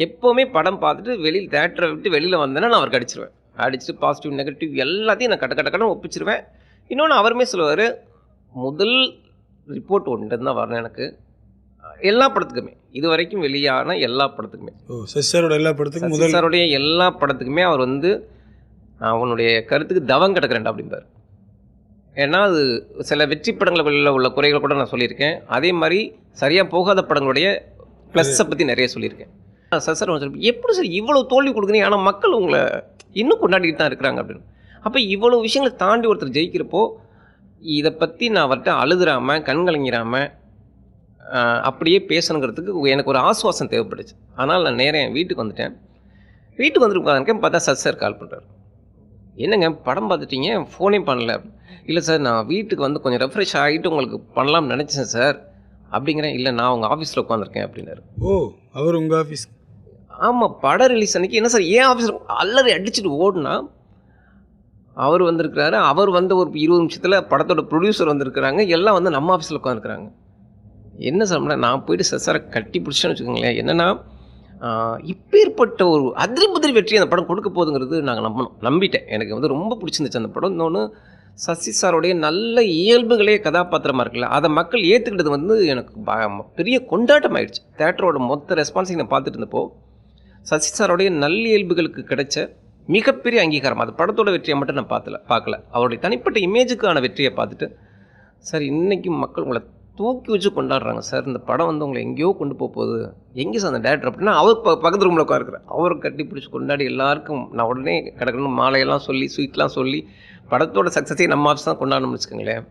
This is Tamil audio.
எப்போவுமே படம் பார்த்துட்டு வெளியில் தேட்டரை விட்டு வெளியில் வந்தேன்னா நான் அவருக்கு அடிச்சிருவேன். அடிச்சுட்டு பாசிட்டிவ் நெகட்டிவ் எல்லாத்தையும் நான் கட்ட ஒப்பிச்சிருவேன். இன்னொன்று அவருமே சொல்லுவார், முதல் ரிப்போர்ட் ஒன்று தான் வரணும் எனக்கு எல்லா படத்துக்குமே, இது வரைக்கும் வெளியான எல்லா படத்துக்குமே. சசி சாரோட எல்லா படத்துக்கும் சசி சாருடைய எல்லா படத்துக்குமே அவர் வந்து அவனுடைய கருத்துக்கு தவம் கிடக்கிறேன்டா அப்படிம்பார். ஏன்னா அது சில வெற்றி படங்களில் உள்ள குறைகளை கூட நான் சொல்லியிருக்கேன். அதே மாதிரி சரியாக போகாத படங்களுடைய ப்ளஸ்ஸை பற்றி நிறைய சொல்லியிருக்கேன். சார் சார் எப்படி சார் இவ்வளோ தோல்வி கொடுக்குறீங்க, ஆனால் மக்கள் உங்களை இன்னும் கொண்டாடிட்டு தான் இருக்கிறாங்க அப்படின்னு. அப்போ இவ்வளோ விஷயங்களை தாண்டி ஒருத்தர் ஜெயிக்கிறப்போ இதை பற்றி நான் அவர்கிட்ட அழுதுறாமல் கண்கலங்கிறாமல் அப்படியே பேசணுங்கிறதுக்கு எனக்கு ஒரு ஆசுவாசம் தேவைப்பட்டுச்சு. ஆனால் நான் நேரம் என் வீட்டுக்கு வந்துட்டேன். வீட்டுக்கு வந்துட்டு பார்த்தா சசி சார் கால் பண்ணுறாரு. என்னங்க படம் பார்த்துட்டீங்க, ஃபோனே பண்ணல. இல்லை சார் நான் வீட்டுக்கு வந்து கொஞ்சம் ரெஃப்ரெஷ் ஆகிட்டு உங்களுக்கு பண்ணலாம்னு நினச்சேன் சார் அப்படிங்கிறேன். இல்லை நான் உங்கள் ஆஃபீஸில் உட்காந்துருக்கேன் அப்படின்னாரு. அவர் உங்கள் ஆஃபீஸ்? ஆமாம், படம் ரிலீஸ் அன்றைக்கி. என்ன சார் ஏன் ஆஃபீஸில் அல்லது அடிச்சுட்டு ஓடுனா அவர் வந்திருக்கிறாரு. அவர் வந்து ஒரு 20 நிமிஷத்தில் படத்தோட ப்ரொடியூசர் வந்திருக்கிறாங்க. எல்லாம் வந்து நம்ம ஆஃபீஸில் உட்காந்துருக்குறாங்க. என்ன சார் நான் போயிட்டு சாரை கட்டி பிடிச்சேன்னு வச்சுக்கோங்களேன். என்னென்னா இப்பேற்பட்ட ஒரு அதிரி வெற்றி அந்த படம் கொடுக்க போகுதுங்கிறது நாங்கள் நம்பிட்டேன். எனக்கு வந்து ரொம்ப பிடிச்சிருந்துச்சு அந்த படம். இன்னொன்று சசி சாரோடைய நல்ல இயல்புகளே கதாபாத்திரமாக இருக்குல்ல, அதை மக்கள் ஏற்றுக்கிட்டது வந்து எனக்கு பெரிய கொண்டாட்டம் ஆகிடுச்சு. தேட்டரோட மொத்த ரெஸ்பான்ஸை நான் பார்த்துட்டு இருந்தப்போ சசி சாரோடைய நல்லியல்புகளுக்கு கிடைச்ச மிகப்பெரிய அங்கீகாரம். அது படத்தோட வெற்றியை மட்டும் நான் பார்க்கல, அவருடைய தனிப்பட்ட இமேஜுக்கான வெற்றியை பார்த்துட்டு சார் இன்றைக்கும் மக்கள் உங்களை தூக்கி வச்சு கொண்டாடுறாங்க சார், இந்த படம் வந்து உங்களை எங்கேயோ கொண்டு போகுது, எங்கே சார் அந்த டேரக்டர் அப்படின்னா அவர் பக்கத்து ரூமில் உட்காருக்குறேன். அவரை கட்டி பிடிச்சி கொண்டாடி எல்லாருக்கும் நான் உடனே கிடக்கணும் மாலையெல்லாம் சொல்லி ஸ்வீட்லாம் சொல்லி படத்தோட சக்ஸஸே நம்ம ஆஃபீஸ் தான் கொண்டாடணும்னு வச்சுக்கோங்களேன்.